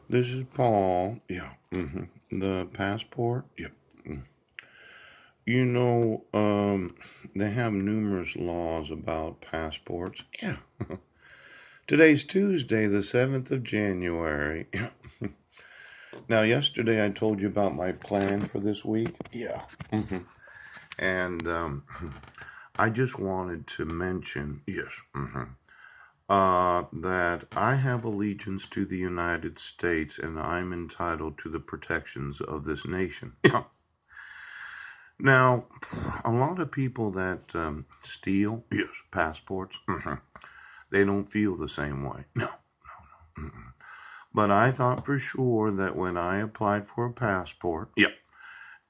This is Paul. Yeah. The passport. Yep. Mm. You know, they have numerous laws about passports. Yeah. Today's Tuesday, the 7th of January. Yeah. Now, yesterday I told you about my plan for this week. Yeah. hmm And I just wanted to mention, yes, that I have allegiance to the United States and I'm entitled to the protections of this nation. Yeah. Now, a lot of people that steal, yes, passports, they don't feel the same way. No. But I thought for sure that when I applied for a passport, yeah,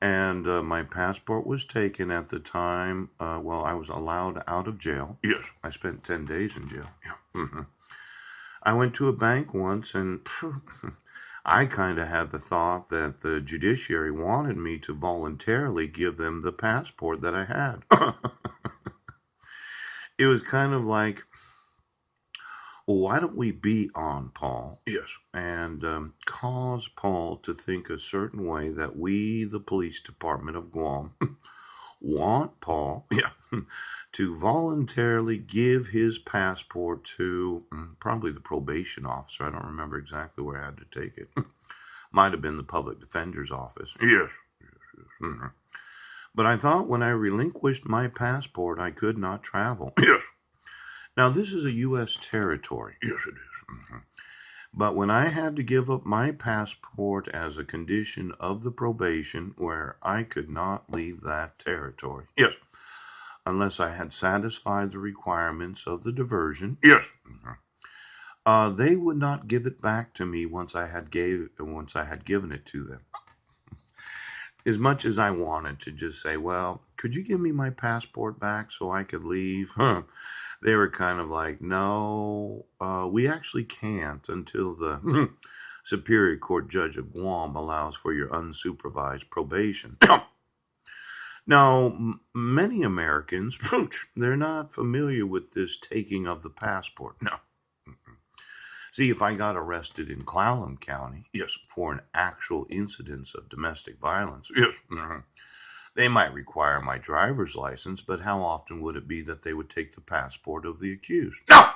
and my passport was taken at the time, well, I was allowed out of jail. Yes. I spent 10 days in jail. Yeah. I went to a bank once and I kind of had the thought that the judiciary wanted me to voluntarily give them the passport that I had. It was kind of like, well, why don't we be on Paul? Yes. And cause Paul to think a certain way that we, the police department of Guam, want Paul, yeah, to voluntarily give his passport to probably the probation officer. I don't remember exactly where I had to take it. Might have been the public defender's office. Yes. Mhm. But I thought when I relinquished my passport, I could not travel. Yes. Now, this is a U.S. territory. Yes, it is. But when I had to give up my passport as a condition of the probation, where I could not leave that territory. Yes. Unless I had satisfied the requirements of the diversion. Yes. They would not give it back to me once I had given it to them. As much as I wanted to just say, well, could you give me my passport back so I could leave? They were kind of like, no, we actually can't until the Superior Court Judge of Guam allows for your unsupervised probation. Now, many Americans, they're not familiar with this taking of the passport. No. See, if I got arrested in Clallam County, yes, for an actual incidence of domestic violence, yes, they might require my driver's license, but how often would it be that they would take the passport of the accused? No!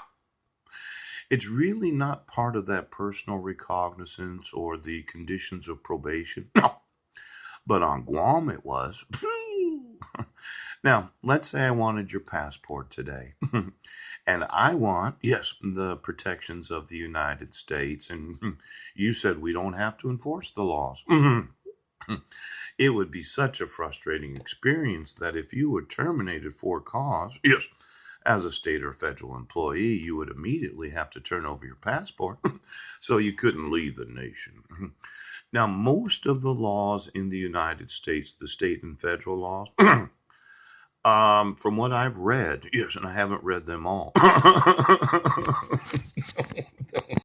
It's really not part of that personal recognizance or the conditions of probation. No. But on Guam it was. Now, let's say I wanted your passport today. And I want, yes, the protections of the United States. And you said we don't have to enforce the laws. It would be such a frustrating experience that if you were terminated for cause, yes, as a state or federal employee, you would immediately have to turn over your passport so you couldn't leave the nation. Now, most of the laws in the United States, the state and federal laws, from what I've read, yes, and I haven't read them all.